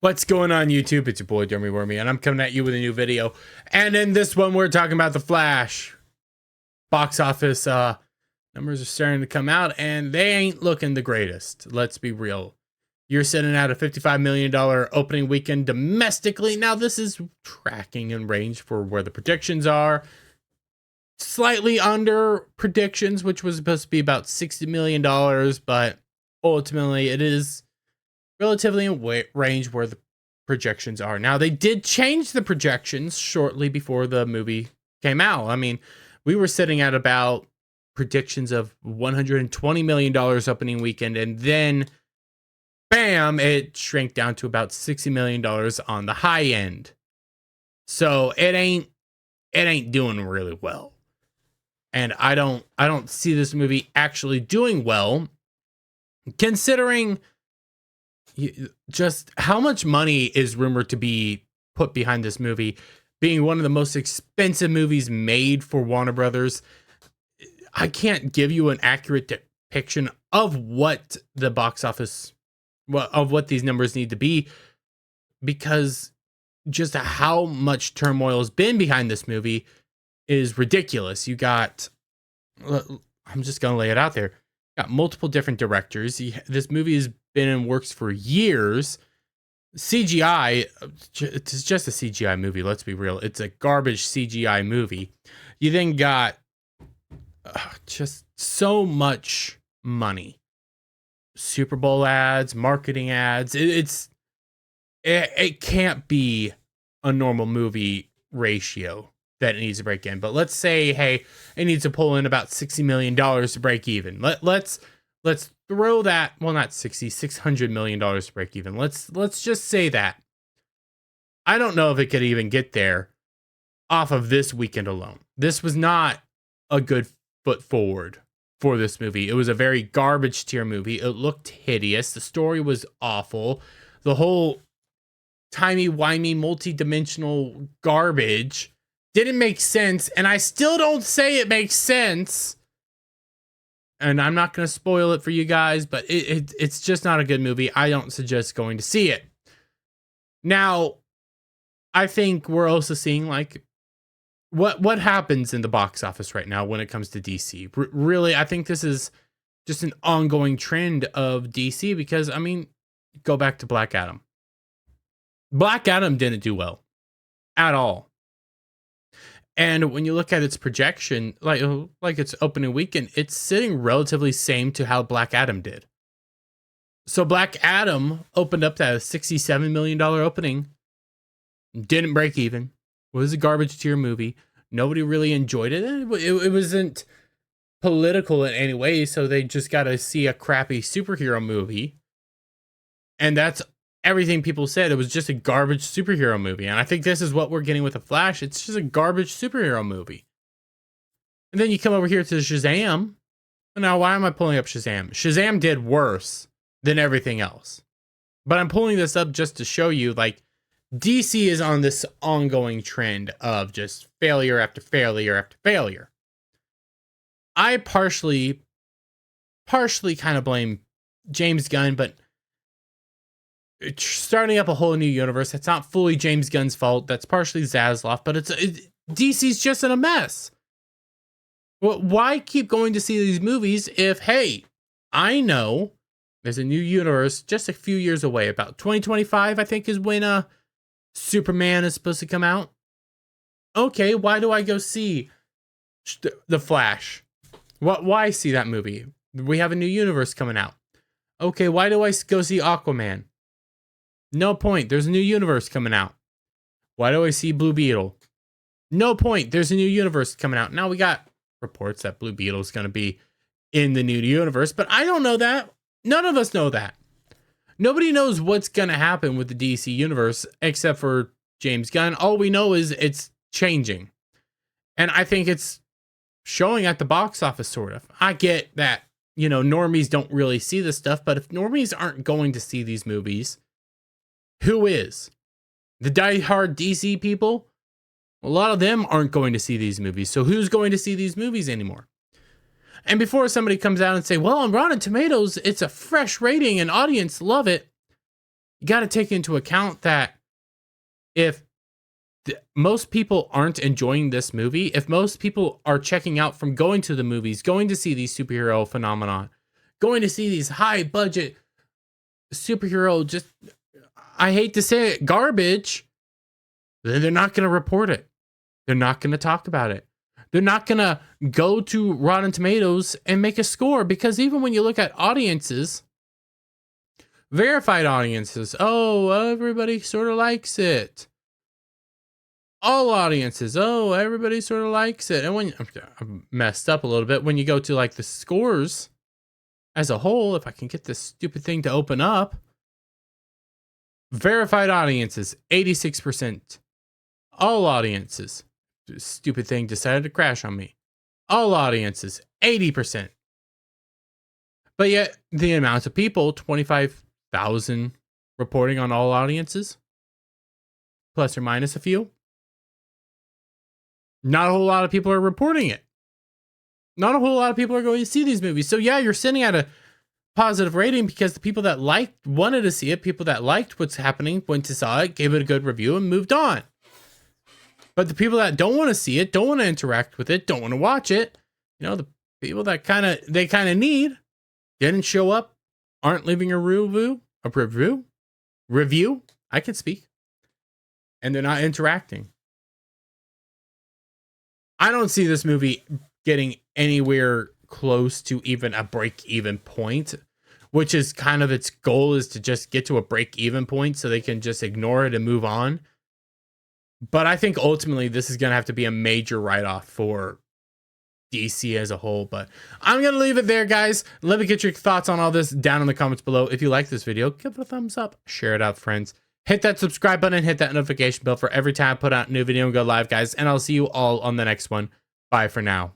What's going on, YouTube? It's your boy Jeremy Wormy, and I'm coming at you with a new video. And in this one, we're talking about The Flash. Box office numbers are starting to come out, and they ain't looking the greatest. Let's be real. You're sitting at a $55 million opening weekend domestically. Now, this is tracking in range for where the predictions are. Slightly under predictions, which was supposed to be about $60 million, but ultimately it is relatively in range where the projections are. Now, they did change the projections shortly before the movie came out. I mean, we were sitting at about predictions of $120 million opening weekend, and then, bam, it shrank down to about $60 million on the high end. So it ain't doing really well. And I don't see this movie actually doing well, considering just how much money is rumored to be put behind this movie, being one of the most expensive movies made for Warner Brothers. I can't give you an accurate depiction of what the box office, of what these numbers need to be, because just how much turmoil has been behind this movie is ridiculous. You got, I'm just going to lay it out there. Got multiple different directors. This movie has been in works for years. CGI, it's just a CGI movie. Let's be real. It's a garbage CGI movie. You then got just so much money. Super Bowl ads, marketing ads. It can't be a normal movie ratio that it needs to break in. But let's say, hey, it needs to pull in about $60 million to break even. Let's throw that, well, not 60, $600 million to break even. Let's just say that. I don't know if it could even get there off of this weekend alone. This was not a good foot forward for this movie. It was a very garbage tier movie. It looked hideous. The story was awful. The whole timey-wimey, multi-dimensional garbage didn't make sense, and I still don't say it makes sense. And I'm not going to spoil it for you guys, but it's just not a good movie. I don't suggest going to see it. Now, I think we're also seeing like what happens in the box office right now when it comes to DC. Really, I think this is just an ongoing trend of DC because, I mean, go back to Black Adam. Black Adam didn't do well at all. And when you look at its projection, like its opening weekend, it's sitting relatively same to how Black Adam did. So Black Adam opened up at a $67 million opening, didn't break even, was a garbage tier movie. Nobody really enjoyed it. It wasn't political in any way, so they just got to see a crappy superhero movie. And that's everything people said. It was just a garbage superhero movie. And I think this is what we're getting with The Flash. It's just a garbage superhero movie. And then you come over here to Shazam. Now, why am I pulling up Shazam? Shazam did worse than everything else. But I'm pulling this up just to show you, like, DC is on this ongoing trend of just failure after failure after failure. I partially kind of blame James Gunn, but starting up a whole new universe, that's not fully James Gunn's fault. That's partially Zaslav, but DC's just in a mess. Well, why keep going to see these movies if, hey, I know there's a new universe just a few years away, about 2025, I think, is when Superman is supposed to come out. Okay, why do I go see The Flash? Why see that movie? We have a new universe coming out. Okay, why do I go see Aquaman? No point. There's a new universe coming out. Why do I see Blue Beetle? No point. There's a new universe coming out. Now we got reports that Blue Beetle is going to be in the new universe, but I don't know that. None of us know that. Nobody knows what's going to happen with the DC universe except for James Gunn. All we know is it's changing. And I think it's showing at the box office, sort of. I get that, normies don't really see this stuff, but if normies aren't going to see these movies, who is? The diehard DC people? A lot of them aren't going to see these movies. So who's going to see these movies anymore? And before somebody comes out and say, well, on Rotten Tomatoes, it's a fresh rating and audience love it. you got to take into account that if most people aren't enjoying this movie, if most people are checking out from going to the movies, going to see these superhero phenomenon, going to see these high budget superhero, just, I hate to say it, garbage, then they're not going to report it. They're not going to talk about it. They're not going to go to Rotten Tomatoes and make a score, because even when you look at audiences, verified audiences, oh, everybody sort of likes it. All audiences, oh, everybody sort of likes it. And when I'm messed up a little bit, when you go to like the scores as a whole, if I can get this stupid thing to open up, verified audiences, 86%. All audiences, stupid thing decided to crash on me. All audiences, 80%. But yet the amount of people, 25,000 reporting on all audiences, plus or minus a few. Not a whole lot of people are reporting it. Not a whole lot of people are going to see these movies. So yeah, you're sitting at a positive rating because the people that wanted to see it, people that liked what's happening, went to saw it, gave it a good review, and moved on. But the people that don't want to see it, don't want to interact with it, don't want to watch it, the people that kind of need, didn't show up, aren't leaving a review. I can speak. And they're not interacting. I don't see this movie getting anywhere close to even a break-even point, which is kind of its goal, is to just get to a break-even point so they can just ignore it and move on. But I think ultimately this is going to have to be a major write-off for DC as a whole. But I'm going to leave it there, guys. Let me get your thoughts on all this down in the comments below. If you like this video, give it a thumbs up. Share it out, friends. Hit that subscribe button, hit that notification bell for every time I put out a new video and go live, guys. And I'll see you all on the next one. Bye for now.